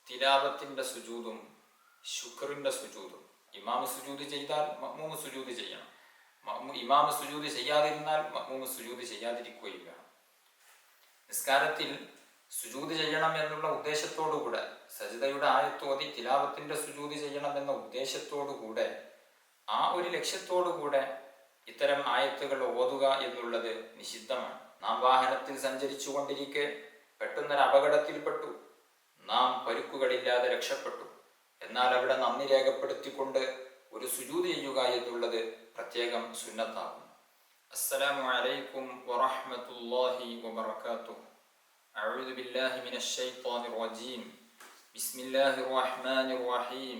തിലാവത്തിന്റെ സുജൂദും ശുക്റിന്റെ സുജൂദും. ഇമാമ് സുജൂദ് ചെയ്താൽ മഅ്മൂമ് സുജൂദ് ചെയ്യണം. ഇമാമ് സുജൂദ് ചെയ്യാതിരുന്നാൽ മഅ്മൂമ് സുജൂദ് ചെയ്യാതിരിക്കുകയും വേണം. നിസ്കാരത്തിൽ സുജൂദ് ചെയ്യണം എന്നുള്ള ഉദ്ദേശത്തോടുകൂടെ, സജ്ദയുടെ ആയത്തോതി തിലാവത്തിന്റെ സുജൂദ് ചെയ്യണം എന്ന ഉദ്ദേശത്തോടുകൂടെ, ആ ഒരു ലക്ഷ്യത്തോടുകൂടെ ഇത്തരം ആയത്തുകൾ ഓതുക എന്നുള്ളത് നിഷിദ്ധമാണ്. നാം വാഹനത്തിൽ സഞ്ചരിച്ചു കൊണ്ടിരിക്കെ പെട്ടെന്നൊരു അപകടത്തിൽപ്പെട്ടു, നാം പരുക്കുകളില്ലാതെ രക്ഷപ്പെട്ടു. എന്നാൽ അവിടെ നന്ദി രേഖപ്പെടുത്തിക്കൊണ്ട് ഒരു സുജൂദ് ചെയ്യുക എന്നുള്ളത് പ്രത്യേകം സുന്നത്താകുന്നു. അസ്സലാമു അലൈക്കും വറഹ്മത്തുള്ളാഹി വബറകാതുഹു. അഊദു ബില്ലാഹി മിനശ് ശൈത്വാനിർ റജീം. ബിസ്മില്ലാഹിർ റഹ്മാനിർ റഹീം.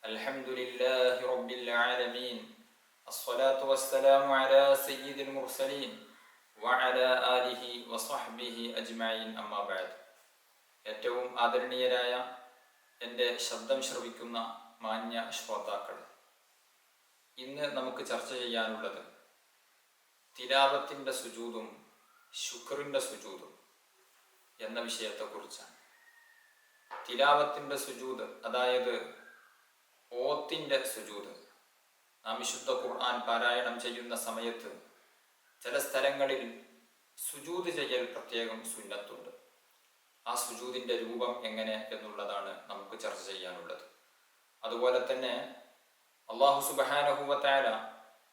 അൽഹംദുലില്ലാഹി റബ്ബിൽ ആലമീൻ. അസ്സലാത്തു വസ്സലാമു അലാ സയ്യിദിൽ മുർസലീൻ വഅലാ ആലിഹി വസഹ്ബിഹി അജ്മഈൻ. അമ്മാ ബഅദ്. ഏറ്റവും ആദരണീയരായ എൻ്റെ ശബ്ദം ശ്രവിക്കുന്ന മാന്യ ശ്രോതാക്കൾ, ഇന്ന് നമുക്ക് ചർച്ച ചെയ്യാനുള്ളത് തിലാവത്തിന്റെ സുജൂദും ശുക്റിന്റെ സുജൂദും എന്ന വിഷയത്തെക്കുറിച്ചാണ്. തിലാവത്തിന്റെ സുജൂദ്, അതായത് ഓത്തിന്റെ സുജൂദ്. നാം വിശുദ്ധ ഖുർആൻ പാരായണം ചെയ്യുന്ന സമയത്ത് ചില സ്ഥലങ്ങളിൽ സുജൂദ് ചെയ്യൽ പ്രത്യേകം സുന്നത്തുണ്ട്. ആ സുജൂദിന്റെ രൂപം എങ്ങനെ എന്നുള്ളതാണ് നമുക്ക് ചർച്ച ചെയ്യാനുള്ളത്. അതുപോലെ തന്നെ അല്ലാഹു സുബ്ഹാനഹു വ തആല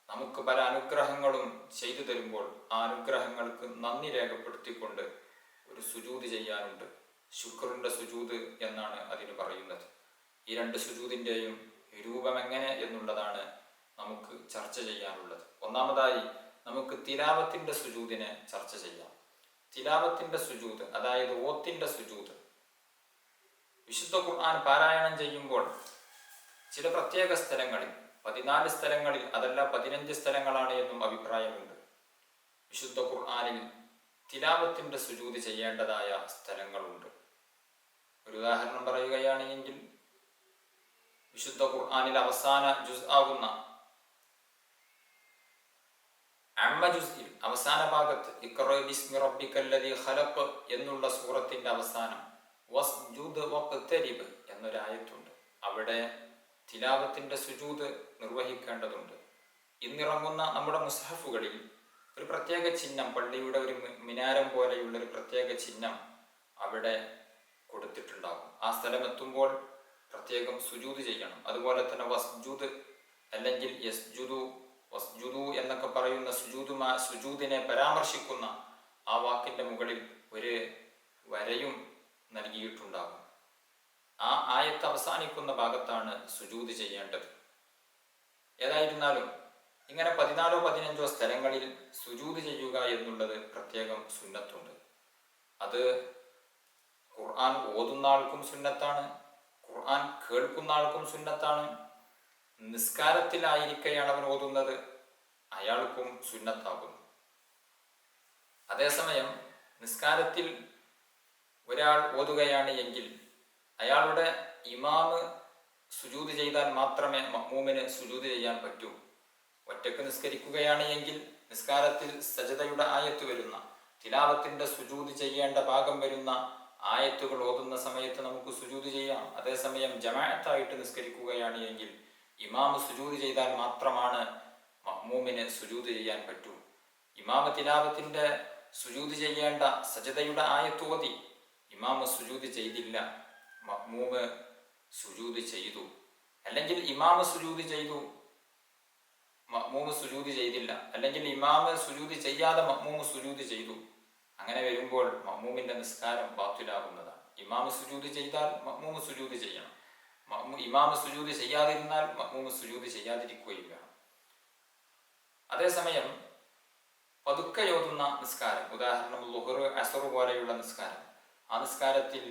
നമുക്ക് പല അനുഗ്രഹങ്ങളും ചെയ്തു തരുമ്പോൾ ആ അനുഗ്രഹങ്ങൾക്ക് നന്ദി രേഖപ്പെടുത്തിക്കൊണ്ട് ഒരു സുജൂദ് ചെയ്യാനുണ്ട്. ശുക്റിന്റെ സുജൂദ് എന്നാണ് അതിന് പറയുന്നത്. ഈ രണ്ട് സുജൂദിന്റെയും രൂപം എങ്ങനെ എന്നുള്ളതാണ് നമുക്ക് ചർച്ച ചെയ്യാനുള്ളത്. ഒന്നാമതായി നമുക്ക് തിലാവത്തിന്റെ സുജൂദിനെ ചർച്ച ചെയ്യാം. തിലാവത്തിന്റെ സുജൂദ്, അതായത് ഓത്തിന്റെ സുജൂദ്, വിശുദ്ധ ഖുർആൻ പാരായണം ചെയ്യുമ്പോൾ ചില പ്രത്യേക സ്ഥലങ്ങളിൽ, 14 സ്ഥലങ്ങളിൽ, അതല്ല 15 സ്ഥലങ്ങളാണ് എന്നും അഭിപ്രായമുണ്ട്, വിശുദ്ധ ഖുർആനിൽ തിലാവത്തിന്റെ സുജൂദ് ചെയ്യേണ്ടതായ സ്ഥലങ്ങളുണ്ട്. ഒരു ഉദാഹരണം പറയുകയാണെങ്കിൽ, വിശുദ്ധ ഖുർആനിൽ അവസാന ജുസ് ആകുന്ന അമ്മ ജുസിൽ അവസാന ഭാഗത്ത് ഇഖ്റ ബിസ്മി റബ്ബിക്കല്ലദീ ഖലഖ് എന്നുള്ള സൂറത്തിന്റെ അവസാനം വസ്ജുദ് വഖ്തരിബ് എന്നൊരായത്തുണ്ട്. അവിടെ തിലാവത്തിന്റെ സുജൂദ് നിർവഹിക്കേണ്ടതുണ്ട്. ഇന്നിറങ്ങുന്ന നമ്മുടെ മുസ്ഹഫുകളിൽ ഒരു പ്രത്യേക ചിഹ്നം, പള്ളിയുടെ ഒരു മിനാരം പോലെയുള്ള ഒരു പ്രത്യേക ചിഹ്നം അവിടെ കൊടുത്തിട്ടുണ്ടാകും. ആ സ്ഥലമെത്തുമ്പോൾ പ്രത്യേകം സുജൂദ് ചെയ്യണം. അതുപോലെ തന്നെ വസ്ജുദ് അല്ലെങ്കിൽ യസ്ജുദു, വസ്ജുദു എന്നൊക്കെ പറയുന്ന സുജൂദിനെ പരാമർശിക്കുന്ന ആ വാക്കിന്റെ മുകളിൽ ഒരു വരയും നൽകിയിട്ടുണ്ടാകും. ആ ആയത്ത് അവസാനിക്കുന്ന ഭാഗത്താണ് സുജൂദ് ചെയ്യേണ്ടത്. ഏതായിരുന്നാലും ഇങ്ങനെ 14-15 സ്ഥലങ്ങളിൽ സുജൂദ് ചെയ്യുക എന്നുള്ളത് പ്രത്യേകം സുന്നത്തുണ്ട്. അത് ഖുർആൻ ഓതുന്ന ആൾക്കും സുന്നത്താണ്, ഖുർആൻ കേൾക്കുന്ന ആൾക്കും സുന്നത്താണ്. നിസ്കാരത്തിലായിരിക്കെയാണ് അവൻ ഓതുന്നത്, അയാൾക്കും സുന്നത്താകുന്നു. അതേസമയം നിസ്കാരത്തിൽ ഒരാൾ ഓതുകയാണ് എങ്കിൽ അയാളുടെ ഇമാമ് സുജൂദ് ചെയ്താൽ മാത്രമേ മഅ്മൂമിന് സുജൂദ് ചെയ്യാൻ പറ്റൂ. ഒറ്റക്ക് നിസ്കരിക്കുകയാണ് എങ്കിൽ നിസ്കാരത്തിൽ സജദയുടെ ആയത്ത് വരുന്ന, തിലാവത്തിന്റെ സുജൂദ് ചെയ്യേണ്ട ഭാഗം വരുന്ന ആയത്തുകൾ ഓതുന്ന സമയത്ത് നമുക്ക് സുജൂദ് ചെയ്യാം. അതേസമയം ജമാഅത്തായിട്ട് നിസ്കരിക്കുകയാണ് എങ്കിൽ ഇമാമ് സുജൂദ് ചെയ്താൽ മാത്രമാണ് മഅ്മൂമിന് സുജൂദ് ചെയ്യാൻ പറ്റൂ. ഇമാമ് തിലാവത്തിന്റെ സുജൂദ് ചെയ്യേണ്ട സജദയുടെ ആയത്ത് ഓതി ഇമാമ് സുജൂദ് ചെയ്തില്ല, മഅ്മൂമ് സുജൂദ് ചെയ്തു, അല്ലെങ്കിൽ ഇമാമ് സുജൂദ് ചെയ്തു മഅ്മൂമ് സുജൂദ് ചെയ്തില്ല, അല്ലെങ്കിൽ ഇമാമ് സുജൂദ് ചെയ്യാതെ മഅ്മൂമ് സുജൂദ് ചെയ്തു, അങ്ങനെ വരുമ്പോൾ മഅ്മൂമിന്റെ നിസ്കാരം ബാത്തിലാകുന്നതാണ്. ഇമാമ് സുജൂദ് ചെയ്താൽ മഅ്മൂമ് സുജൂദ് ചെയ്യണം, ഇമാമ് സുജൂദ് ചെയ്യാതിരുന്നാൽ മഅ്മൂമ് സുജൂദ് ചെയ്യാതിരിക്കുകയും വേണം. അതേസമയം പതുക്കെ ഓതുന്ന നിസ്കാരം, ഉദാഹരണം ളുഹ്ർ അസ്ർ പോലെയുള്ള നിസ്കാരം, ആ നിസ്കാരത്തിൽ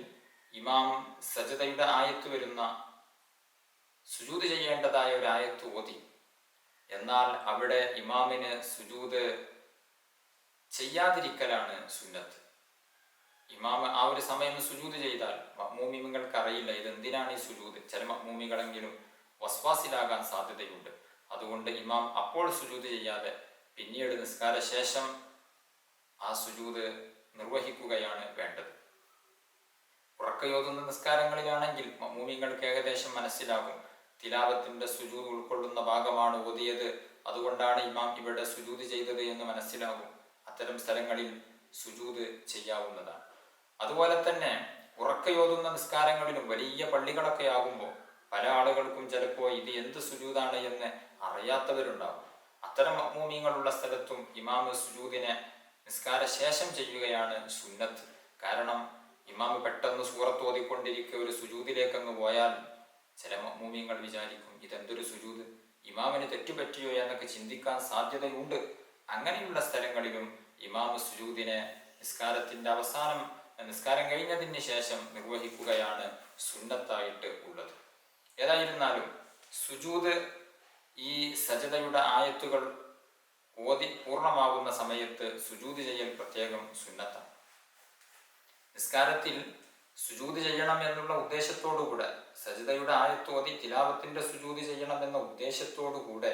ഇമാം സജദയുടെ ആയത്ത് വരുന്ന സുജൂദ് ചെയ്യേണ്ടതായ ഒരു ആയത്ത് ഓതി, എന്നാൽ അവിടെ ഇമാമിന് സുജൂദ് ചെയ്യാതിരിക്കലാണ് സുന്നത്ത്. ഇമാമ് ആ ഒരു സമയം സുജൂദ് ചെയ്താൽ മഅ്മൂമിങ്ങൾക്ക് അറിയില്ല ഇതെന്തിനാണ് ഈ സുജൂദ്. ചില മഅ്മൂമികളെങ്കിലും വസ്വാസിലാകാൻ സാധ്യതയുണ്ട്. അതുകൊണ്ട് ഇമാം അപ്പോൾ സുജൂദ് ചെയ്യാതെ പിന്നീട് നിസ്കാര ശേഷം ആ സുജൂദ് നിർവഹിക്കുകയാണ് വേണ്ടത്. ഉറക്കയോതുന്ന നിസ്കാരങ്ങളിലാണെങ്കിൽ മഅ്മൂമീങ്ങൾക്ക് ഏകദേശം മനസ്സിലാകും തിലാവത്തിന്റെ സുജൂദ് ഉൾക്കൊള്ളുന്ന ഭാഗമാണ് ഓതിയത്, അതുകൊണ്ടാണ് ഇമാം ഇവിടെ സുജൂദ് ചെയ്തത് എന്ന് മനസ്സിലാകും. അത്തരം സ്ഥലങ്ങളിൽ സുജൂദ് ചെയ്യാവുന്നതാണ്. അതുപോലെ തന്നെ ഉറക്കയോതുന്ന നിസ്കാരങ്ങളിലും വലിയ പള്ളികളൊക്കെ ആകുമ്പോൾ പല ആളുകൾക്കും ചിലപ്പോൾ ഇത് എന്ത് സുജൂദാണ് എന്ന് അറിയാത്തവരുണ്ടാകും. അത്തരം മഅ്മൂമീങ്ങളുള്ള സ്ഥലത്തും ഇമാമ് സുജൂദിനെ നിസ്കാര ശേഷം ചെയ്യുകയാണ് സുന്നത്ത്. കാരണം ഇമാമ് പെട്ടെന്ന് സൂറത്ത് ഓതിക്കൊണ്ടിരിക്കെ ഒരു സുജൂദിലേക്ക് അങ്ങ് പോയാൽ ചില മഅ്മൂമീങ്ങൾ വിചാരിക്കും ഇതെന്തൊരു സുജൂദ്, ഇമാമിന് തെറ്റുപറ്റിയോ എന്നൊക്കെ ചിന്തിക്കാൻ സാധ്യതയുണ്ട്. അങ്ങനെയുള്ള സ്ഥലങ്ങളിലും ഇമാമ് സുജൂദിനെ നിസ്കാരത്തിന്റെ അവസാനം, നിസ്കാരം കഴിഞ്ഞതിന് ശേഷം നിർവഹിക്കുകയാണ് സുന്നത്തായിട്ട് ഉള്ളത്. ഏതായിരുന്നാലും സുജൂദ് ഈ സജദയുടെ ആയത്തുകൾ ഓതി പൂർണ്ണമാകുന്ന സമയത്ത് സുജൂദ് ചെയ്യൽ പ്രത്യേകം സുന്നത്താണ്. നിസ്കാരത്തിൽ സുജൂദ് ചെയ്യണം എന്നുള്ള ഉദ്ദേശത്തോടുകൂടെ, സജദയുടെ ആയത്ത് ഓതി തിലാവത്തിന്റെ സുജൂദ് ചെയ്യണം എന്ന ഉദ്ദേശത്തോടുകൂടെ,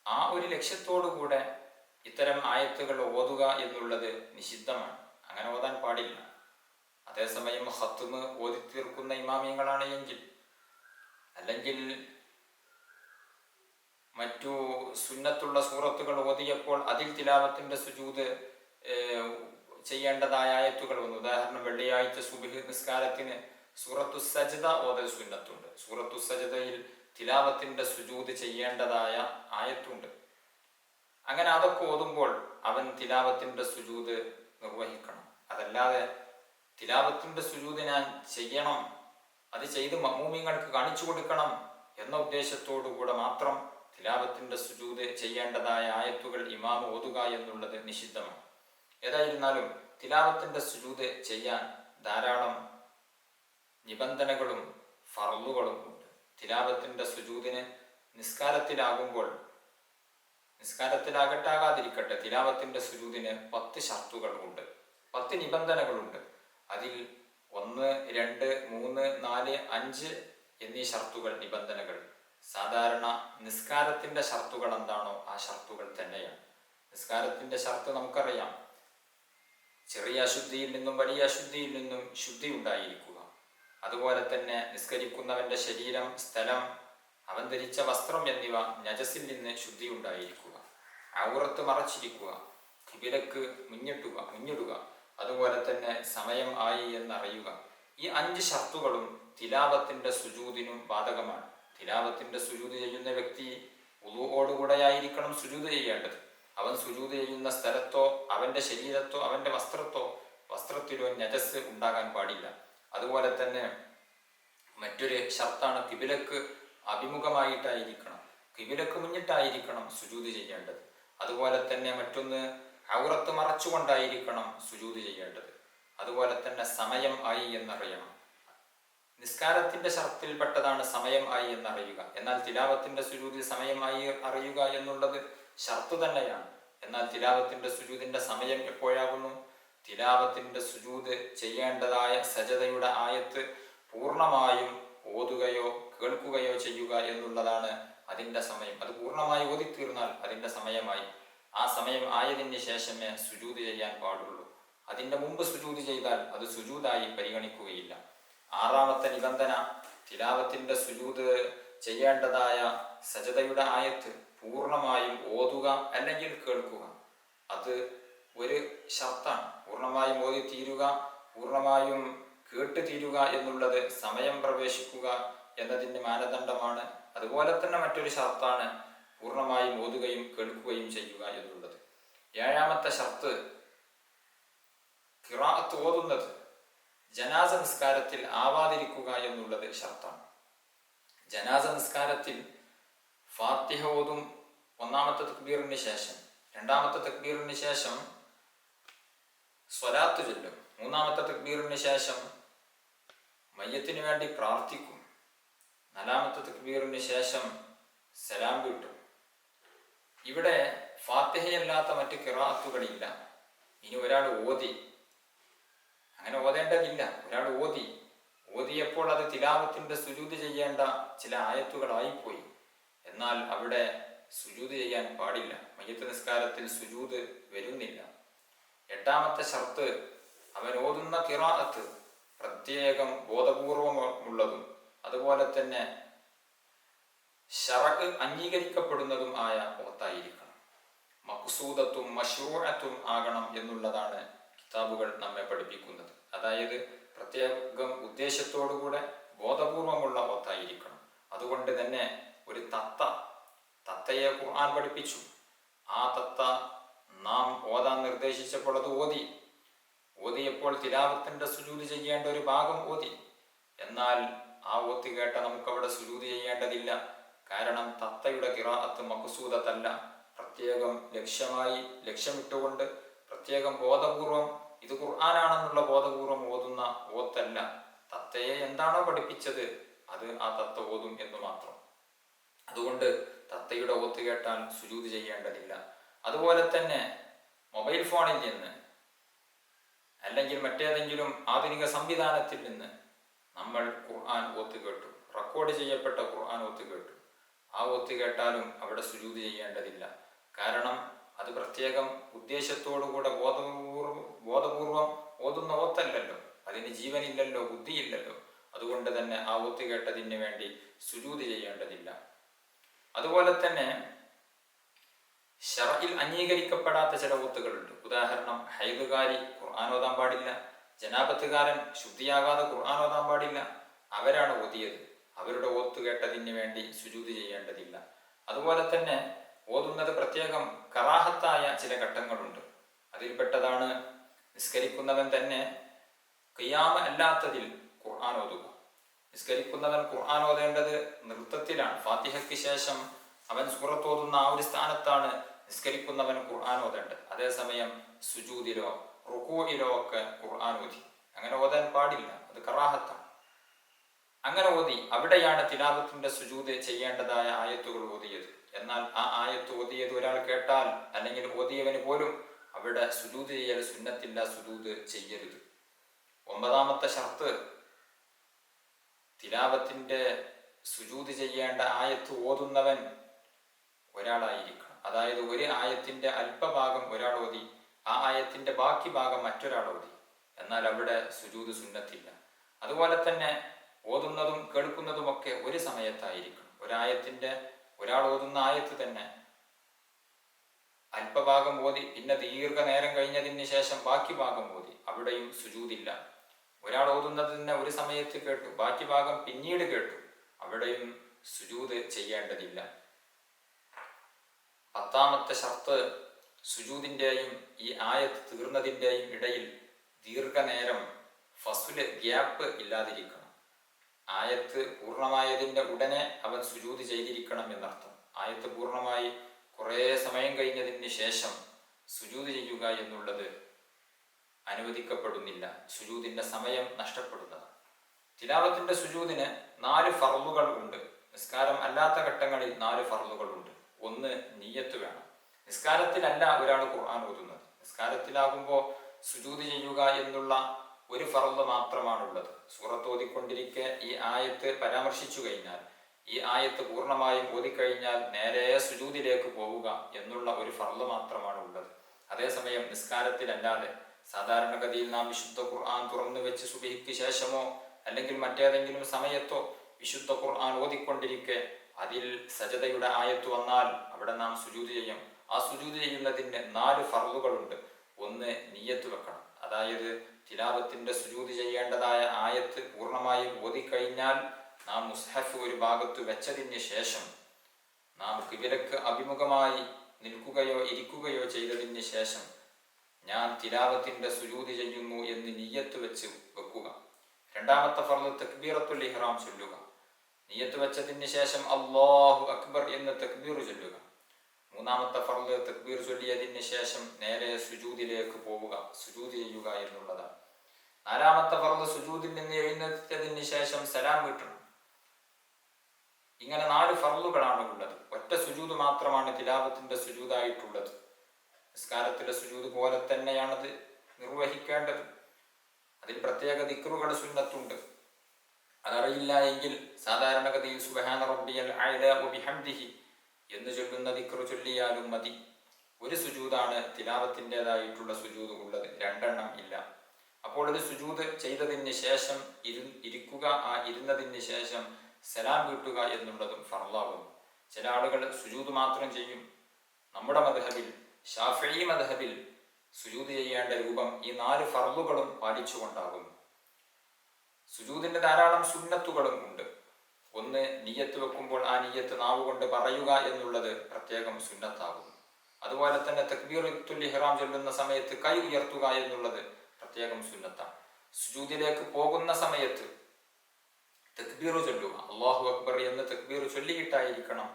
ആ ഒരു ലക്ഷ്യത്തോടുകൂടെ ഇത്തരം ആയത്തുകൾ ഓതുക എന്നുള്ളത് നിഷിദ്ധമാണ്. അങ്ങനെ ഓതാൻ പാടില്ല. അതേസമയം ഖത്മ് ഓതി തീർക്കുന്ന ഇമാമിയങ്ങളാണ് എങ്കിൽ, അല്ലെങ്കിൽ മറ്റു സുന്നത്തുള്ള സൂറത്തുകൾ ഓതിയപ്പോൾ അതിൽ തിലാവത്തിന്റെ സുജൂദ് ചെയ്യേണ്ടതായ ആയത്തുകൾ വന്നു. ഉദാഹരണം, വെള്ളിയാഴ്ച സുബ്ഹ് നിസ്കാരത്തിന് സൂറത്തു സജ്ദ ഓതൽ സുന്നത്തുണ്ട്. സൂറത്തു സജ്ദയിൽ തിലാവത്തിന്റെ സുജൂദ് ചെയ്യേണ്ടതായ ആയത്തുണ്ട്. അങ്ങനെ അതൊക്കെ ഓതുമ്പോൾ അവൻ തിലാവത്തിന്റെ സുജൂദ് നിർവഹിക്കണം. അതല്ലാതെ തിലാവത്തിന്റെ സുജൂദ് ഞാൻ ചെയ്യണം, അത് ചെയ്ത് മഅ്മൂമീങ്ങൾക്ക് കാണിച്ചു കൊടുക്കണം എന്ന ഉദ്ദേശത്തോടു കൂടെ മാത്രം തിലാവത്തിന്റെ സുജൂദ് ചെയ്യേണ്ടതായ ആയത്തുകൾ ഇമാം ഓതുക എന്നുള്ളത് നിഷിദ്ധമാണ്. ഏതായിരുന്നാലും തിലാവത്തിന്റെ സുജൂദ് ചെയ്യാൻ ധാരാളം നിബന്ധനകളും ഫർളുകളും ഉണ്ട്. തിലാവത്തിന്റെ സുജൂദിന് നിസ്കാരത്തിലാകട്ടെ ആകാതിരിക്കട്ടെ, തിലാവത്തിന്റെ സുജൂദിന് 10 ഷർത്തുകൾ ഉണ്ട്, 10 നിബന്ധനകളുണ്ട്. അതിൽ 1, 2, 3, 4, 5 എന്നീ ഷർത്തുകൾ, നിബന്ധനകൾ സാധാരണ നിസ്കാരത്തിന്റെ ഷർത്തുകൾ എന്താണോ ആ ഷർത്തുകൾ തന്നെയാണ്. നിസ്കാരത്തിന്റെ ഷർത്ത് നമുക്കറിയാം, ചെറിയ അശുദ്ധിയിൽ നിന്നും വലിയ അശുദ്ധിയിൽ നിന്നും ശുദ്ധി ഉണ്ടായിരിക്കുക. അതുപോലെ തന്നെ നിസ്കരിക്കുന്നവന്റെ ശരീരം, സ്ഥലം, അവൻ ധരിച്ച വസ്ത്രം എന്നിവ നജസിൽ നിന്ന് ശുദ്ധി ഉണ്ടായിരിക്കുക. ഔറത്ത് മറച്ചിരിക്കുക, ഖിബിലക്ക് മുന്നിടുക, അതുപോലെ തന്നെ സമയം ആയി എന്നറിയുക. ഈ 5 ഷർത്തുകളും തിലാവത്തിന്റെ സുജൂദിനും ബാധകമാണ്. തിലാവത്തിന്റെ സുജൂദ് ചെയ്യുന്ന വ്യക്തി വുളൂഓടുകൂടെയായിരിക്കണം സുജൂദ് ചെയ്യേണ്ടത്. അവൻ സുജൂദ് ചെയ്യുന്ന സ്ഥലത്തോ അവന്റെ ശരീരത്തോ അവന്റെ വസ്ത്രത്തിലോ നജസ് ഉണ്ടാകാൻ പാടില്ല. അതുപോലെ തന്നെ മറ്റൊരു ഷർത്താണ് ഖിബിലക്ക് അഭിമുഖമായിട്ടായിരിക്കണം, ഖിബിലക്ക് മുന്നിട്ടായിരിക്കണം സുജൂദ് ചെയ്യേണ്ടത്. അതുപോലെ തന്നെ മറ്റൊന്ന് ഔറത്ത് മറച്ചുകൊണ്ടായിരിക്കണം സുജൂദ് ചെയ്യേണ്ടത്. അതുപോലെ തന്നെ സമയം ആയി എന്നറിയണം. നിസ്കാരത്തിന്റെ ഷർത്തിൽപ്പെട്ടതാണ് സമയം ആയി എന്നറിയുക. എന്നാൽ തിലാവത്തിന്റെ സുജൂദിൽ സമയമായി അറിയുക എന്നുള്ളത് ഷർത്ത് തന്നെയാണ്. എന്നാൽ തിലാവത്തിന്റെ സുജൂദിന്റെ സമയം എപ്പോഴാകുന്നു? തിലാവത്തിന്റെ സുജൂദ് ചെയ്യേണ്ടതായ സജദയുടെ ആയത്ത് പൂർണ്ണമായും ഓതുകയോ കേൾക്കുകയോ ചെയ്യുക എന്നുള്ളതാണ് അതിന്റെ സമയം. അത് പൂർണ്ണമായി ഓതിത്തീർന്നാൽ അതിന്റെ സമയമായി. ആ സമയം ആയതിന് ശേഷമേ സുജൂദ് ചെയ്യാൻ പാടുള്ളൂ. അതിന്റെ മുമ്പ് സുജൂദ് ചെയ്താൽ അത് സുജൂദായി പരിഗണിക്കുകയില്ല. 6ാമത്തെ നിബന്ധന, തിലാവത്തിന്റെ സുജൂദ് ചെയ്യേണ്ടതായ സജദയുടെ ആയത്ത് പൂർണ്ണമായും ഓതുക അല്ലെങ്കിൽ കേൾക്കുക. അത് ഒരു ഷർത്താണ്. പൂർണ്ണമായും ഓതി തീരുക, പൂർണ്ണമായും കേട്ട് തീരുക എന്നുള്ളത് സമയം പ്രവേശിക്കുക എന്നതിൻ്റെ മാനദണ്ഡമാണ്. അതുപോലെ തന്നെ മറ്റൊരു ഷർത്താണ് പൂർണ്ണമായും ഓതുകയും കേൾക്കുകയും ചെയ്യുക എന്നുള്ളത്. 7ാമത്തെ ഷർത്ത്, ഖിറാഅത്ത് ഓതുന്നത് ജനാസ നിസ്കാരത്തിൽ ആവാതിരിക്കുക എന്നുള്ളത് ഷർത്താണ്. ജനാസ നിസ്കാരത്തിൽ ഫാത്തിഹ ഓതും 1ാമത്തെ തക്ബീറിന് ശേഷം, 2ാമത്തെ തക്ബീറിന് ശേഷം സ്വലാത്ത് ചൊല്ലും, 3ാമത്തെ തക്ബീറിന് ശേഷം മയ്യത്തിന് വേണ്ടി പ്രാർത്ഥിക്കും, 4ാമത്തെ തക്ബീറിന് ശേഷം സലാം വീട്ടും. ഇവിടെ ഫാത്തിഹയല്ലാത്ത മറ്റ് ഖിറാഅത്തുകളില്ല. ഇനി ഒരാൾ ഓതി, അങ്ങനെ ഓതേണ്ടതില്ല, ഒരാൾ ഓതിയപ്പോൾ അത് തിലാവത്തിന്റെ സുജൂദ് ചെയ്യേണ്ട ചില ആയത്തുകളായിപ്പോയി. എന്നാൽ അവിടെ സുജൂദ് ചെയ്യാൻ പാടില്ല. മയ്യത്ത് നിസ്കാരത്തിൽ സുജൂദ് വരുന്നില്ല. 8ാമത്തെ ഷർത്ത്, അവൻ ഓതുന്ന ഖിറാഅത്ത് പ്രത്യേകം ബോധപൂർവമുള്ളതും അതുപോലെ തന്നെ ശറഅ് അംഗീകരിക്കപ്പെടുന്നതും ആയ ഓത്തായിരിക്കണം. മഖ്സൂദത്തും മശ്റൂഅത്തും ആകണം എന്നുള്ളതാണ് കിതാബുകൾ നമ്മെ പഠിപ്പിക്കുന്നത്. അതായത് പ്രത്യേകം ഉദ്ദേശത്തോടുകൂടെ ബോധപൂർവമുള്ള ഓത്തായിരിക്കണം. അതുകൊണ്ട് തന്നെ ഒരു തത്തയെ ഖുർആൻ പഠിപ്പിച്ചു. ആ തത്ത നാം ഓതാൻ നിർദ്ദേശിച്ചപ്പോൾ അത് ഓതിയപ്പോൾ തിലാവത്തിന്റെ സുജൂദ് ചെയ്യേണ്ട ഒരു ഭാഗം ഓതി. എന്നാൽ ആ ഓത്ത് കേട്ട നമുക്കവിടെ സുജൂദ് ചെയ്യേണ്ടതില്ല. കാരണം തത്തയുടെ ഖിറാഅത്ത് മഖ്സൂദത്തല്ല. പ്രത്യേകം ലക്ഷ്യമിട്ടുകൊണ്ട് പ്രത്യേകം ബോധപൂർവം ഇത് ഖുർആനാണെന്നുള്ള ബോധപൂർവം ഓതുന്ന ഓത്തല്ല. തത്തയെ എന്താണോ പഠിപ്പിച്ചത് അത് ആ തത്ത ഓതും എന്ന് മാത്രം. അതുകൊണ്ട് തത്തയുടെ ഓത്ത് കേട്ടാൽ സുജൂദ് ചെയ്യേണ്ടതില്ല. അതുപോലെ തന്നെ മൊബൈൽ ഫോണിൽ നിന്ന് അല്ലെങ്കിൽ മറ്റേതെങ്കിലും ആധുനിക സംവിധാനത്തിൽ നിന്ന് നമ്മൾ ഖുർആൻ ഓത്ത് കേട്ടു, റെക്കോർഡ് ചെയ്യപ്പെട്ട ഖുർആൻ ഓത്ത് കേട്ടു, ആ ഓത്ത് കേട്ടാലും അവിടെ സുജൂദ് ചെയ്യേണ്ടതില്ല. കാരണം അത് പ്രത്യേകം ഉദ്ദേശത്തോടുകൂടെ ബോധപൂർവം ഓതുന്ന ഓത്തല്ലല്ലോ, അതിന് ജീവനില്ലല്ലോ, ബുദ്ധിയില്ലല്ലോ. അതുകൊണ്ട് തന്നെ ആ ഓത്ത് കേട്ടതിന് വേണ്ടി സുജൂദ് ചെയ്യേണ്ടതില്ല. അതുപോലെ തന്നെ ശറഇൽ അംഗീകരിക്കപ്പെടാത്ത ചില ഓത്തുകളുണ്ട്. ഉദാഹരണം, ഹൈദുകാരി ഖുർആൻ ഓതാൻ പാടില്ല, ജനാപത്തുകാരൻ ശുദ്ധിയാകാതെ ഖുർആൻ ഓതാൻ പാടില്ല. അവരാണ് ഓതിയത്, അവരുടെ ഓത്ത് കേട്ടതിന് വേണ്ടി സുജൂദ് ചെയ്യേണ്ടതില്ല. അതുപോലെ തന്നെ ഓതുന്നത് പ്രത്യേകം കറാഹത്തായ ചില ഘട്ടങ്ങളുണ്ട്. അതിൽപ്പെട്ടതാണ് നിസ്കരിക്കുന്നവൻ തന്നെ ഖിയാമ അല്ലാത്തതിൽ ഖുർആൻ ഓതുക. നിസ്കരിക്കുന്നവൻ ഖുർആൻ ഓതേണ്ടത് നൃത്തത്തിലാണ്. ഫാത്തിഹയ്ക്ക് ശേഷം അവൻ സൂറത്ത് ഓതുന്ന ആ ഒരു സ്ഥാനത്താണ് നിസ്കരിക്കുന്നവൻ ഖുർആൻ ഓതേണ്ടത്. അതേസമയം സുജൂദിലോ റുകൂഇലോ ഒക്കെ ഖുർആൻ ഓതി. അങ്ങനെ ഓതാൻ പാടില്ല, അത് കറാഹത്താണ്. അങ്ങനെ ഓതി അവിടെയാണ് തിലാവത്തിന്റെ സുജൂദ് ചെയ്യേണ്ടതായ ആയത്തുകൾ ഓതിയത്. എന്നാൽ ആ ആയത്ത് ഓതിയത് ഒരാൾ കേട്ടാൽ അല്ലെങ്കിൽ ഓതിയവന് പോലും അവിടെ സുജൂദ് ചെയ്യൽ സുന്നത്തില്ല, സുജൂദ് ചെയ്യരുത്. 9ാമത്തെ ഷർത്ത്, തിലാവത്തിന്റെ സുജൂദ് ചെയ്യേണ്ട ആയത്ത് ഓതുന്നവൻ ഒരാളായിരിക്കണം. അതായത് ഒരു ആയത്തിന്റെ അല്പഭാഗം ഒരാൾ ഓതി, ആ ആയത്തിന്റെ ബാക്കി ഭാഗം മറ്റൊരാൾ ഓതി. എന്നാൽ അവിടെ സുജൂദ് സുന്നത്തില്ല. അതുപോലെ തന്നെ ഓതുന്നതും കേൾക്കുന്നതുമൊക്കെ ഒരു സമയത്തായിരിക്കണം. ഒരാൾ ഓതുന്ന ആയത്ത് തന്നെ അല്പഭാഗം ഓതി പിന്നെ ദീർഘനേരം കഴിഞ്ഞതിന് ശേഷം ബാക്കി ഭാഗം ഓതി, അവിടെയും സുജൂദില്ല. ഒരാൾ ഓതുന്നത് തന്നെ ഒരു സമയത്ത് കേട്ടു, ബാക്കി ഭാഗം പിന്നീട് കേട്ടു, അവിടെയും സുജൂദ് ചെയ്യേണ്ടതില്ല. 10ാമത്തെ ഷർത്ത്, സുജൂദിന്റെയും ഈ ആയത്ത് തീർന്നതിന്റെയും ഇടയിൽ ദീർഘനേരം ഫസ്ല് ഗ്യാപ്പ് ഇല്ലാതിരിക്കണം. ആയത്ത് പൂർണ്ണമായതിന്റെ ഉടനെ അവൻ സുജൂദ് ചെയ്തിരിക്കണം എന്നർത്ഥം. ആയത്ത് പൂർണ്ണമായി കുറേ സമയം കഴിഞ്ഞതിന് ശേഷം സുജൂദ് ചെയ്യുക എന്നുള്ളത് അനുവദിക്കപ്പെടുന്നില്ല. സുജൂദിന്റെ സമയം നഷ്ടപ്പെടുന്നതാണ്. തിലാവത്തിന്റെ സുജൂദിന് 4 ഫർളുകൾ ഉണ്ട്. നിസ്കാരം അല്ലാത്ത ഘട്ടങ്ങളിൽ 4 ഫർളുകൾ ഉണ്ട്. 1, നിയ്യത്ത് വേണം. നിസ്കാരത്തിലല്ല ഒരാൾ ഖുർആൻ ഓതുന്നത്. നിസ്കാരത്തിലാകുമ്പോൾ സുജൂദ് ചെയ്യുക എന്നുള്ള ഒരു ഫർള് മാത്രമാണുള്ളത്. സൂറത്ത് ഓതിക്കൊണ്ടിരിക്കെ ഈ ആയത്ത് പരാമർശിച്ചു കഴിഞ്ഞാൽ, ഈ ആയത്ത് പൂർണ്ണമായും ഓതിക്കഴിഞ്ഞാൽ നേരെ സുജൂദിലേക്ക് പോവുക എന്നുള്ള ഒരു ഫർള് മാത്രമാണ് ഉള്ളത്. അതേസമയം നിസ്കാരത്തിലല്ലാതെ സാധാരണഗതിയിൽ നാം വിശുദ്ധ ഖുർആൻ തുറന്നു വെച്ച് സുബഹിക്ക് ശേഷമോ അല്ലെങ്കിൽ മറ്റേതെങ്കിലും സമയത്തോ വിശുദ്ധ ഖുർആൻ ഓതിക്കൊണ്ടിരിക്കെ അതിൽ സജദയുടെ ആയത്ത് വന്നാൽ അവിടെ നാം സുജൂദ് ചെയ്യും. ആ സുജൂദ് ചെയ്യുന്നതിന് 4 ഫർളുകളുണ്ട്. 1, നിയ്യത്ത് വെക്കണം. അതായത് തിലാവത്തിന്റെ സുജൂദ് ചെയ്യേണ്ടതായ ആയത്ത് പൂർണ്ണമായും ഓതിക്കഴിഞ്ഞാൽ നാം മുസ്ഹഫ് ഒരു ഭാഗത്ത് വെച്ചതിന് ശേഷം നാം ഖിബലക്ക് അഭിമുഖമായി നിൽക്കുകയോ ഇരിക്കുകയോ ചെയ്തതിന് ശേഷം ഞാൻ തിലാവത്തിന്റെ സുജൂദ് ചെയ്യുന്നു എന്ന് നിയ്യത്ത് വെച്ച് വെക്കുക. 2ാമത്തെ ഫർള് തക്ബീറത്തുൽ ഇഹ്റാം ചൊല്ലുക. നിയ്യത്ത് വെച്ചതിന് ശേഷം അല്ലാഹു അക്ബർ എന്ന് തക്ബീർ ചൊല്ലുക. 3ാമത്തെ ഫർള് തക്ബീർ ചൊല്ലിയതിന് ശേഷം നേരെ സുജൂദിലേക്ക് പോവുക, സുജൂദ് ചെയ്യുക എന്നുള്ളതാണ്. 4ാമത്തെ ഫർള് സുജൂദിൽ നിന്ന് എഴുന്നേറ്റതിന് ശേഷം സലാം വീട്ടണം. ഇങ്ങനെ 4 ഫർളുകളാണ് ഉള്ളത്. ഒറ്റ സുജൂദ് മാത്രമാണ് തിലാവത്തിന്റെ സുജൂദായിട്ടുള്ളത്. നിസ്കാരത്തിലെ സുജൂദ് പോലെ തന്നെയാണത് നിർവഹിക്കേണ്ടത്. അതിൽ പ്രത്യേക ദിക്റുകൾ സുന്നത്തുണ്ട്. അതറിയില്ല എങ്കിൽ സാധാരണഗതിയിൽ സുബ്ഹാന റബ്ബിയൽ അഅ്ലാ വബിഹംദിഹി എന്ന് ചൊല്ലുന്ന ദിക്റ് ചൊല്ലിയാലും മതി. ഒരു സുജൂദാണ് തിലാവത്തിൻ്റെതായിട്ടുള്ള സുജൂദ് ഉള്ളത്, 2 ഇല്ല. അപ്പോൾ ഒരു സുജൂദ് ചെയ്തതിന് ശേഷം ഇരിക്കുക, ആ ഇരുന്നതിന് ശേഷം സലാം വീട്ടുക എന്നുള്ളതും ഫർളാകും. ചില ആളുകൾ സുജൂദ് മാത്രം ചെയ്യും. നമ്മുടെ മദ്ഹബിൽ, ശാഫിഈ മദ്ഹബിൽ സുജൂദ് ചെയ്യേണ്ട രൂപം ഈ 4 ഫർളുകളും പാലിച്ചുകൊണ്ടാകുന്നു. സുജൂദിന്റെ ധാരാളം സുന്നത്തുകളും ഉണ്ട്. ഒന്ന്, നിയ്യത്ത് വെക്കുമ്പോൾ ആ നിയ്യത്ത് നാവ് കൊണ്ട് പറയുക എന്നുള്ളത് പ്രത്യേകം സുന്നത്താകുന്നു. അതുപോലെ തന്നെ തക്ബീറത്തുൽ ഇഹ്റാം ചൊല്ലുന്ന സമയത്ത് കൈ ഉയർത്തുക എന്നുള്ളത് പ്രത്യേകം സുന്നത്താണ്. സുജൂദിലേക്ക് പോകുന്ന സമയത്ത് തക്ബീർ ചൊല്ലുക, അല്ലാഹു അക്ബർ എന്ന് തക്ബീർ ചൊല്ലിയിട്ടായിരിക്കണം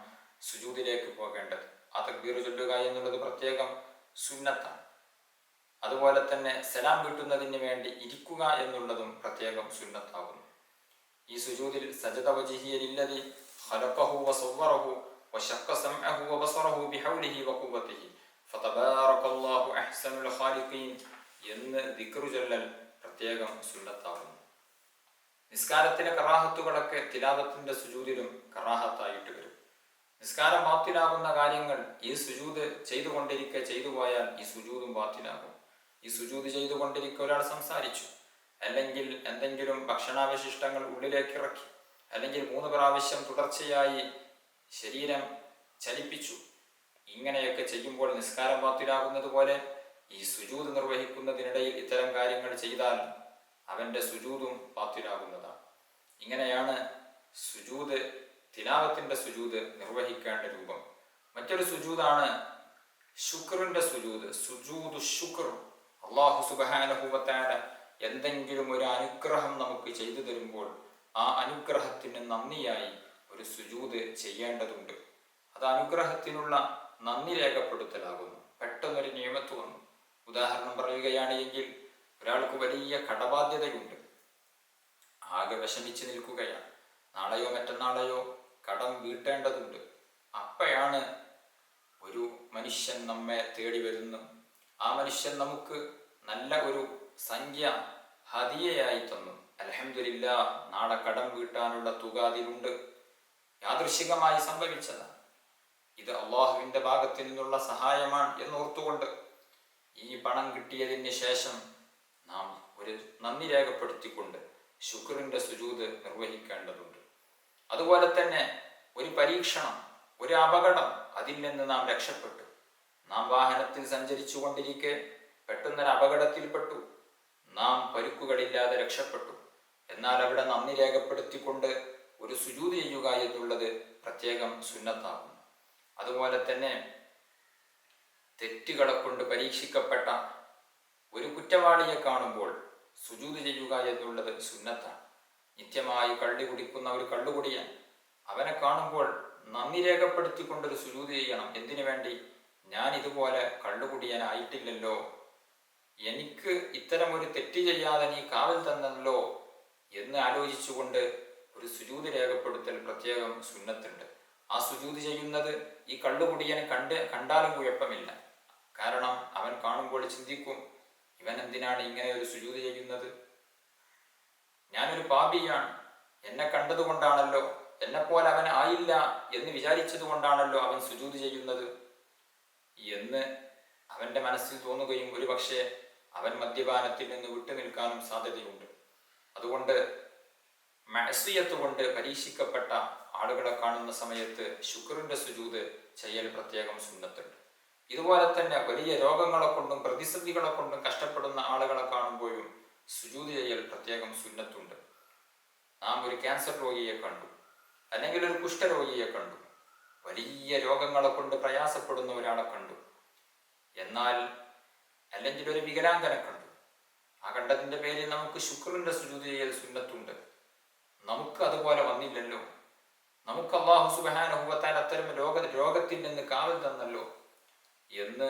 സുജൂദിലേക്ക് പോകേണ്ടത്. ആ തക്ബീർ ചൊല്ലുക എന്നുള്ളത് പ്രത്യേകം സുന്നത്താണ്. അതുപോലെ തന്നെ സലാം വീട്ടുന്നതിന് വേണ്ടി ഇരിക്കുക എന്നുള്ളതും പ്രത്യേകം സുന്നത്താകുന്നു. ഈ സുജൂദിൽ സജദ വജ്ഹിയ ലില്ലദി ഖലഖഹു വസവ്വറഹു വശഖ്ഖ സമഅഹു വബസറഹു ബിഹൗലിഹി വഖുവ്വതിഹി ഫതബാറകല്ലാഹു അഹ്സനുൽ ഖാലിഖീൻ എന്ന് ദിക്ർ ചൊല്ലൽ പ്രത്യേകം സുന്നത്താകുന്നു. നിസ്കാരത്തിലെ കറാഹത്തുകളൊക്കെ തിലാവത്തിന്റെ സുജൂദിലും കറാഹത്തായിട്ട് വരും. നിസ്കാരം ബാത്തിലാകുന്ന കാര്യങ്ങൾ ഈ സുജൂദ് ചെയ്തുകൊണ്ടിരിക്കെ ചെയ്തു പോയാൽ ഈ സുജൂദും ബാത്തിലാകും. ഈ സുജൂദ് ചെയ്തുകൊണ്ടിരിക്കെ ഒരാൾ സംസാരിച്ചു, അല്ലെങ്കിൽ എന്തെങ്കിലും ഭക്ഷണാവശിഷ്ടങ്ങൾ ഉള്ളിലേക്ക് ഇറക്കി, അല്ലെങ്കിൽ 3 പ്രാവശ്യം തുടർച്ചയായി ശരീരം ചലിപ്പിച്ചു, ഇങ്ങനെയൊക്കെ ചെയ്യുമ്പോൾ നിസ്കാരം ബാത്തിലാകുന്നത് പോലെ ഈ സുജൂദ് നിർവഹിക്കുന്നതിനിടയിൽ ഇത്തരം കാര്യങ്ങൾ ചെയ്താൽ അവന്റെ സുജൂദും ബാത്തിലാകുന്നതാണ്. ഇങ്ങനെയാണ് സുജൂദ്, തിലാവത്തിന്റെ സുജൂദ് നിർവഹിക്കേണ്ട രൂപം. മറ്റൊരു സുജൂദാണ് ശുക്റിന്റെ സുജൂദ്, സുജൂദു ശുക്ർ. അല്ലാഹു സുബ്ഹാനഹു വ തആല എന്തെങ്കിലും ഒരു അനുഗ്രഹം നമുക്ക് ചെയ്തു തരുമ്പോൾ ആ അനുഗ്രഹത്തിന് നന്ദിയായി ഒരു സുജൂദ് ചെയ്യേണ്ടതുണ്ട്. അത് അനുഗ്രഹത്തിനുള്ള നന്ദി രേഖപ്പെടുത്തലാകുന്നു. പെട്ടെന്നൊരു നിയമത്ത് വന്നു, ഉദാഹരണം പറയുകയാണ് എങ്കിൽ ഒരാൾക്ക് വലിയ കടബാധ്യതയുണ്ട്, ആകെ വിഷമിച്ച് നിൽക്കുകയാണ്, നാളെയോ മറ്റന്നാളെയോ കടം വീട്ടേണ്ടതുണ്ട്. അപ്പോഴാണ് ഒരു മനുഷ്യൻ നമ്മെ തേടി വരുന്നു. ആ മനുഷ്യൻ നമുക്ക് നല്ല ഒരു സംഖ്യ ഹദിയയായി തന്നു. അൽഹംദുലില്ലാഹ്, നാളെ കടം വീട്ടാനുള്ള തുക അതിലുണ്ട്. യാദൃശികമായി സംഭവിച്ചതാണ്. ഇത് അള്ളാഹുവിന്റെ ഭാഗത്തു നിന്നുള്ള സഹായമാണ് എന്നോർത്തുകൊണ്ട് ഈ പണം കിട്ടിയതിന് ശേഷം നാം ഒരു നന്ദി രേഖപ്പെടുത്തിക്കൊണ്ട് ശുക്റിന്റെ സുജൂദ് നിർവഹിക്കേണ്ടതുണ്ട്. അതുപോലെ തന്നെ ഒരു പരീക്ഷണം, ഒരു അപകടം, അതിൽ നിന്ന് നാം രക്ഷപ്പെട്ടു. നാം വാഹനത്തിൽ സഞ്ചരിച്ചു കൊണ്ടിരിക്കെ പെട്ടെന്നൊരു അപകടത്തിൽപ്പെട്ടു, നാം പരുക്കുകളില്ലാതെ രക്ഷപ്പെട്ടു. എന്നാൽ അവിടെ നന്ദി രേഖപ്പെടുത്തിക്കൊണ്ട് ഒരു സുജൂദ് ചെയ്യുക എന്നുള്ളത് പ്രത്യേകം സുന്നത്താകുന്നു. അതുപോലെ തന്നെ തെറ്റുകളെ കൊണ്ട് പരീക്ഷിക്കപ്പെട്ട ഒരു കുറ്റവാളിയെ കാണുമ്പോൾ സുജൂദ് ചെയ്യുക എന്നുള്ളത് സുന്നത്താണ്. നിത്യമായി കള്ളി കുടിക്കുന്ന ഒരു കള്ളുകുടിയൻ, അവനെ കാണുമ്പോൾ നന്ദി രേഖപ്പെടുത്തിക്കൊണ്ടൊരു സുജൂദ് ചെയ്യണം. എന്തിനു വേണ്ടി? ഞാൻ ഇതുപോലെ കള്ളുകുടിയനായിട്ടില്ലല്ലോ, എനിക്ക് ഇത്തരം ഒരു തെറ്റ് ചെയ്യാതെ നീ കാവൽ തന്നല്ലോ എന്ന് ആലോചിച്ചുകൊണ്ട് ഒരു സുജൂദ് രേഖപ്പെടുത്തൽ പ്രത്യേകം സുന്നത്തുണ്ട്. ആ സുജൂദ് ചെയ്യുന്നത് ഈ കള്ളുകുടിയനെ കണ്ടാലും കുഴപ്പമില്ല. കാരണം അവൻ കാണുമ്പോൾ ചിന്തിക്കും, ഇവൻ എന്തിനാണ് ഇങ്ങനെ ഒരു സുജൂദ് ചെയ്യുന്നത്? ഞാനൊരു പാപിയാണ്, എന്നെ കണ്ടതുകൊണ്ടാണല്ലോ, എന്നെപ്പോലെ അവൻ ആയില്ല എന്ന് വിചാരിച്ചത് കൊണ്ടാണല്ലോ അവൻ സുജൂദ് ചെയ്യുന്നത് എന്ന് അവന്റെ മനസ്സിൽ തോന്നുകയും ഒരു പക്ഷേ അവൻ മദ്യപാനത്തിൽ നിന്ന് വിട്ടുനിൽക്കാനും സാധ്യതയുണ്ട്. അതുകൊണ്ട് മഅസിയത്ത് കൊണ്ട് പരീക്ഷിക്കപ്പെട്ട ആളുകളെ കാണുന്ന സമയത്ത് ശുക്റിന്റെ സുജൂദ് ചെയ്യൽ പ്രത്യേകം സുന്നത്തുണ്ട്. ഇതുപോലെ തന്നെ വലിയ രോഗങ്ങളെ കൊണ്ടും പ്രതിസന്ധികളെ കൊണ്ടും കഷ്ടപ്പെടുന്ന ആളുകളെ കാണുമ്പോഴും സുജൂദ് ചെയ്യൽ പ്രത്യേകം സുന്നത്തുണ്ട്. നാം ഒരു ക്യാൻസർ രോഗിയെ കണ്ടു, അല്ലെങ്കിൽ ഒരു കുഷ്ഠരോഗിയെ കണ്ടു, വലിയ രോഗങ്ങളെ കൊണ്ട് പ്രയാസപ്പെടുന്ന ഒരാളെ കണ്ടു, എന്നാൽ അല്ലെങ്കിൽ ഒരു വികലാംഗനെ കണ്ടു. ആ കണ്ടതിന്റെ പേരിൽ നമുക്ക് ശുക്റിന്റെ സുജൂദ് ചെയ്യൽ സുന്നത്തുണ്ട്. നമുക്ക് അതുപോലെ വന്നില്ലല്ലോ, നമുക്ക് അല്ലാഹു സുബ്ഹാനഹു വ തആല അത്തരം രോഗത്തിൽ നിന്ന് കാവൽ തന്നല്ലോ എന്ന്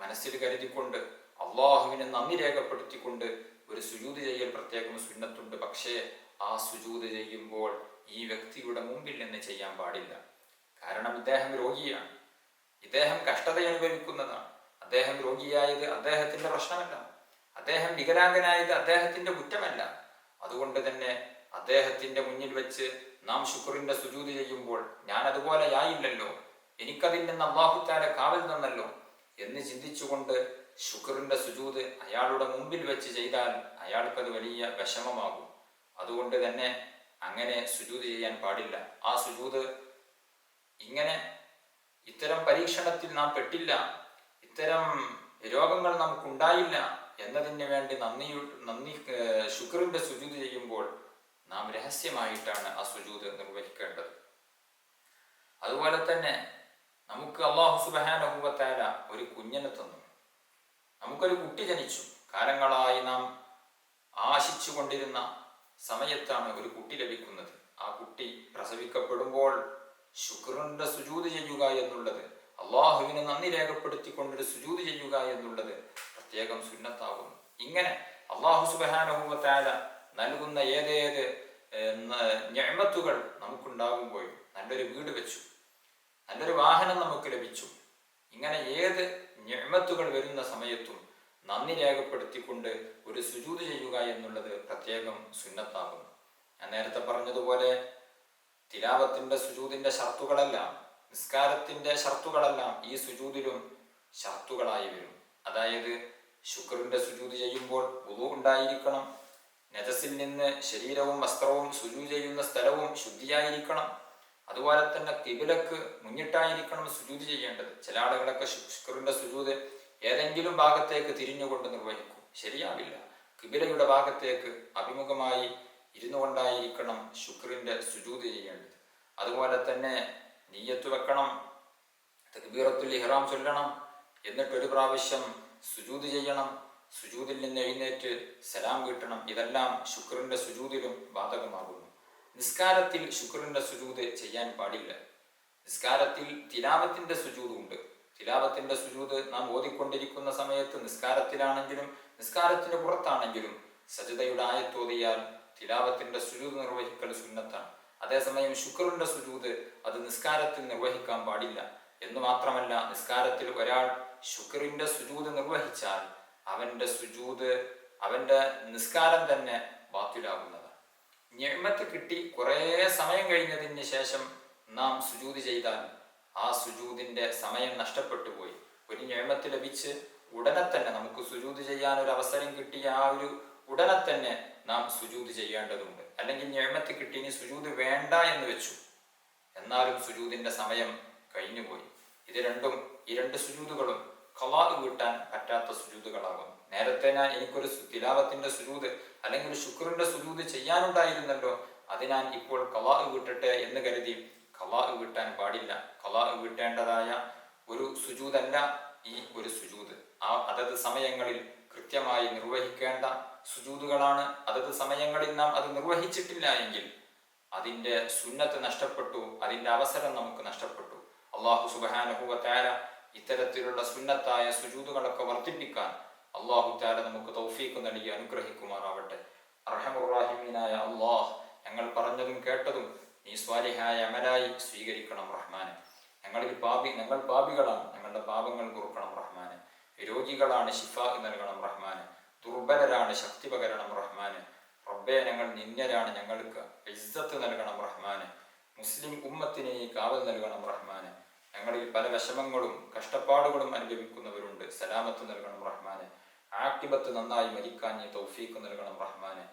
മനസ്സിൽ കരുതിക്കൊണ്ട് അള്ളാഹുവിനെ നന്ദി രേഖപ്പെടുത്തിക്കൊണ്ട് ഒരു സുജൂദ് ചെയ്യൽ പ്രത്യേകം സുന്നത്തുണ്ട്. പക്ഷേ ആ സുജൂദ് ചെയ്യുമ്പോൾ ഈ വ്യക്തിയുടെ മുമ്പിൽ നിന്ന് ചെയ്യാൻ പാടില്ല. കാരണം ഇദ്ദേഹം രോഗിയാണ്, ഇദ്ദേഹം കഷ്ടത അനുഭവിക്കുന്നതാണ്. അദ്ദേഹം രോഗിയായത് അദ്ദേഹത്തിന്റെ പ്രശ്നമല്ല, അദ്ദേഹം വികലാംഗനായത് അദ്ദേഹത്തിന്റെ കുറ്റമല്ല. അതുകൊണ്ട് തന്നെ അദ്ദേഹത്തിന്റെ മുന്നിൽ വെച്ച് നാം ശുക്റിന്റെ സുജൂദ് ചെയ്യുമ്പോൾ ഞാൻ അതുപോലെ ആയില്ലല്ലോ, എനിക്കതിൽ നിന്ന് അല്ലാഹു തആല കാവൽ തന്നല്ലോ എന്ന് ചിന്തിച്ചുകൊണ്ട് ശുക്റിന്റെ സുജൂദ് അയാളുടെ മുമ്പിൽ വെച്ച് ചെയ്താൽ അയാൾക്കത് വലിയ വിഷമമാകും. അതുകൊണ്ട് തന്നെ അങ്ങനെ സുജൂദ് ചെയ്യാൻ പാടില്ല. ആ സുജൂദ് ഇങ്ങനെ ഇത്തരം പരീക്ഷണത്തിൽ നാം പെട്ടില്ല, ഇത്തരം രോഗങ്ങൾ നമുക്കുണ്ടായില്ല എന്നതിന് വേണ്ടി ശുക്റിന്റെ സുജൂദ് ചെയ്യുമ്പോൾ നാം രഹസ്യമായിട്ടാണ് ആ സുജൂദ് നിർവഹിക്കേണ്ടത്. അതുപോലെ തന്നെ നമുക്ക് അല്ലാഹു സുബ്ഹാനഹു വ തആല ഒരു കുഞ്ഞിനെ തന്നു. നമുക്കൊരു കുട്ടി ജനിച്ചു. കാലങ്ങളായി നാം ആശിച്ചു കൊണ്ടിരുന്ന സമയത്താണ് ഒരു കുട്ടി ലഭിക്കുന്നത്. ആ കുട്ടി പ്രസവിക്കപ്പെടുമ്പോൾ ശുക്റിന്റെ സുജൂദ് ചെയ്യുക എന്നുള്ളത്, അള്ളാഹുവിന് നന്ദി രേഖപ്പെടുത്തിക്കൊണ്ടൊരു സുജൂദ് ചെയ്യുക എന്നുള്ളത് പ്രത്യേകം സുന്നത്താകുന്നു. ഇങ്ങനെ അല്ലാഹു സുബ്ഹാനഹു വ തആല നൽകുന്ന ഏതേത് നിഅമത്തുകൾ നമുക്കുണ്ടാകുമ്പോഴും, നല്ലൊരു വീട് വെച്ചു, നല്ലൊരു വാഹനം നമുക്ക് ലഭിച്ചു, ഇങ്ങനെ ഏത് നിഅമത്തുകൾ വരുന്ന സമയത്തും നന്ദി രേഖപ്പെടുത്തിക്കൊണ്ട് ഒരു സുജൂദ് ചെയ്യുക എന്നുള്ളത് പ്രത്യേകം സുന്നത്താകുന്നു. ഞാൻ നേരത്തെ പറഞ്ഞതുപോലെ തിലാവത്തിന്റെ സുജൂദിന്റെ ഷർത്തുകളെല്ലാം, നിസ്കാരത്തിന്റെ ഷർത്തുകളെല്ലാം ഈ സുജൂദിലും ഷർത്തുകളായി വരും. അതായത് ശുക്റിന്റെ സുജൂദ് ചെയ്യുമ്പോൾ വുളു ഉണ്ടായിരിക്കണം, നജസിൽ നിന്ന് ശരീരവും വസ്ത്രവും സുജൂദ് ചെയ്യുന്ന സ്ഥലവും ശുദ്ധിയായിരിക്കണം, അതുപോലെ തന്നെ ഖിബ്ലക്ക് മുന്നിട്ടായിരിക്കണം സുജൂദ് ചെയ്യേണ്ടത്. ചില ആളുകളൊക്കെ ശുക്റിന്റെ സുജൂദ് ഏതെങ്കിലും ഭാഗത്തേക്ക് തിരിഞ്ഞുകൊണ്ട് നിർവഹിക്കും, ശരിയാവില്ല. ഖിബ്ലയുടെ ഭാഗത്തേക്ക് അഭിമുഖമായി ഇരുന്നു കൊണ്ടായിരിക്കണം ശുക്റിന്റെ സുജൂദ് ചെയ്യേണ്ടത്. അതുപോലെ തന്നെ നിയ്യത്ത് വെക്കണം, തക്ബീറത്തുൽ ഇഹ്റാം ചൊല്ലണം, എന്നിട്ട് ഒരു പ്രാവശ്യം സുജൂദ് ചെയ്യണം, സുജൂദിൽ നിന്ന് എഴുന്നേറ്റ് സലാം വീട്ടണം. ഇതെല്ലാം ശുക്റിന്റെ സുജൂദിലും ബാധകമാകുന്നു. നിസ്കാരത്തിൽ ശുക്റിന്റെ സുജൂദ് ചെയ്യാൻ പാടില്ല. നിസ്കാരത്തിൽ തിലാവത്തിന്റെ സുജൂദ് ഉണ്ട്. തിലാവത്തിന്റെ സുജൂദ് നാം ഓതിക്കൊണ്ടിരിക്കുന്ന സമയത്ത്, നിസ്കാരത്തിലാണെങ്കിലും നിസ്കാരത്തിന് പുറത്താണെങ്കിലും സജ്ദയുടെ ആയത്ത് ഓതിയാൽ തിലാവത്തിന്റെ സുജൂദ് നിർവഹിക്കൽ സുന്നത്താണ്. അതേസമയം ശുക്റിന്റെ സുജൂദ് അത് നിസ്കാരത്തിൽ നിർവഹിക്കാൻ പാടില്ല. എന്ന് മാത്രമല്ല, നിസ്കാരത്തിൽ ഒരാൾ ശുക്റിന്റെ സുജൂദ് നിർവഹിച്ചാൽ അവന്റെ നിസ്കാരം തന്നെ ബാത്തിലാകുന്നതാണ്. നിഅമത്ത് കിട്ടി കുറേ സമയം കഴിഞ്ഞതിന് ശേഷം നാം സുജൂദ് ചെയ്താൽ ആ സുജൂദിന്റെ സമയം നഷ്ടപ്പെട്ടു പോയി. ഒരു നിഅമത്ത് ലഭിച്ച് ഉടനെ തന്നെ നമുക്ക് സുജൂദ് ചെയ്യാൻ ഒരു അവസരം കിട്ടിയ ആ ഒരു ഉടനെ തന്നെ നാം സുജൂദ് ചെയ്യേണ്ടതുണ്ട്. അല്ലെങ്കിൽ നിഅമത്ത് കിട്ടി, ഇനി സുജൂദ് വേണ്ട എന്ന് വെച്ചു, എന്നാലും സുജൂദിന്റെ സമയം കഴിഞ്ഞുപോയി. ഈ രണ്ട് സുജൂദുകളും ഖളാ വീട്ടാൻ പറ്റാത്ത സുജൂദുകളാകും. നേരത്തെ എനിക്കൊരു തിലാവത്തിന്റെ സുജൂദ് അല്ലെങ്കിൽ ശുക്റിന്റെ സുജൂദ് ചെയ്യാനുണ്ടായിരുന്നല്ലോ, അത് ഞാൻ ഇപ്പോൾ ഖളാ വീട്ടട്ടെ എന്ന് കരുതി ഖളാ വീട്ടാൻ പാടില്ല. ഖളാ വീട്ടേണ്ടതായ ഒരു സുജൂദല്ല ഈ ഒരു സുജൂദ്. അതത് സമയങ്ങളിൽ കൃത്യമായി നിർവഹിക്കേണ്ട സുജൂദുകളാണ്. അതത് സമയങ്ങളിൽ നാം അത് നിർവഹിച്ചിട്ടില്ല എങ്കിൽ അതിന്റെ സുന്നത്ത് നഷ്ടപ്പെട്ടു, അതിന്റെ അവസരം നമുക്ക് നഷ്ടപ്പെട്ടു. അല്ലാഹു സുബ്ഹാനഹു വ തആല ഇത്തരത്തിലുള്ള സുന്നത്തായ സുജൂദുകളൊക്കെ വർദ്ധിപ്പിക്കാൻ അല്ലാഹു തആല നമുക്ക് തൗഫീഖ് നൽകി അനുഗ്രഹിക്കുമാറാവട്ടെ. അർഹമുർ റഹീമീനായ അല്ലാഹ്, ഞങ്ങൾ പറഞ്ഞതും കേട്ടതും നീ സ്വാലിഹായ അമലായി സ്വീകരിക്കണം റഹ്മാനെ. ഞങ്ങൾ പാപികളാണ്, ഞങ്ങളുടെ പാപങ്ങൾ പൊറുക്കണം റഹ്മാനെ. രോഗികളാണ്, ശിഫാ നൽകണം റഹ്മാനെ. ദുർബലരാണ്, ശക്തി പകരണം റഹ്മാനെ. റബ്ബേ, ഞങ്ങൾ നിന്ദരാണ്, ഞങ്ങൾക്ക് ഇസ്സത്ത് നൽകണം റഹ്മാനെ. മുസ്ലിം ഉമ്മത്തിന് നീ കാവൽ നൽകണം റഹ്മാനെ. ഞങ്ങളിൽ പല വിഷമങ്ങളും കഷ്ടപ്പാടുകളും അനുഭവിക്കുന്നവരുണ്ട്, സലാമത്ത് നൽകണം റഹ്മാനെ. ആഖിബത്ത് നന്നായി മരിക്കാൻ നീ തൗഫീഖ് നൽകണം റഹ്മാനെ.